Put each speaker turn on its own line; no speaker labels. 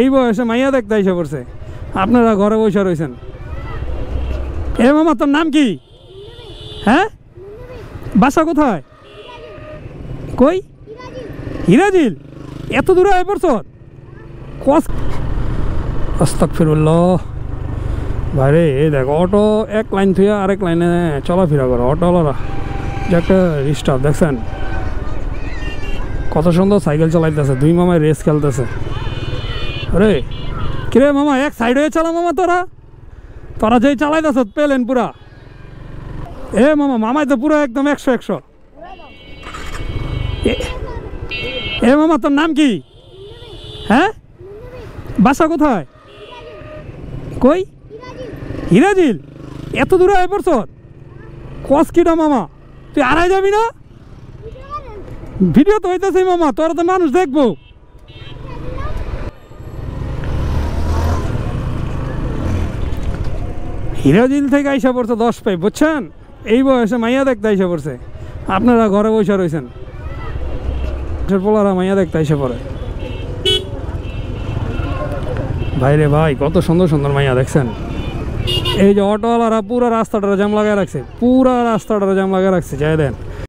এই বয়সে মাইয়া দেখতে এসে পড়ছে, আপনারা ঘরে বসে রয়েছেন। এ মামা তোর নাম কি? হ্যাঁ, বাসা কোথায়? কই? হিরাজিল। এত দূরে আয় পড়ছ? আস্তাগফিরুল্লাহ। ভাইরে এই দেখ অটো এক লাইন থেকে আরেক লাইনে চলাফেরা করে অটোওয়ালারা, যে একটা ডিস্টার্ব দেখছেন কত সুন্দর সাইকেল চালাইতেছে, দুই মামায় রেস খেলতেছে। আরে কিরে মামা এক সাইড হয়ে চালা মামা, তোরা তোরা যেই চালাইতেছ পেলেন পুরা। এ মামা মামাই তো পুরো একদম 100-100। এ মামা তোর নাম কি? হ্যাঁ, বাসা কোথায়? কই? হিরাজিল। এত দূরে আয় পড়ছ? কস কিটা মামা, তুই আড়াই যাবি না? ভিডিও তো হইতেছে মামা, তোরা তো মানুষ দেখবো। হিরাজিল থেকে আইসা পড়ছে 10 পাই, বুঝছেন? এই বয়সে মাইয়া দেখতে আইসা পড়ছে, আপনারা ঘরে বসে রয়েছেন। পোলারা মাইয়া দেখতে আইসা পড়ে। ভাইরে ভাই কত সুন্দর সুন্দর মাইয়া দেখছেন। এই যে অটোওয়ালারা পুরা রাস্তাটা জ্যাম লাগায় রাখছে, পুরা রাস্তাটা জ্যাম লাগায় রাখছে, যাই দেন।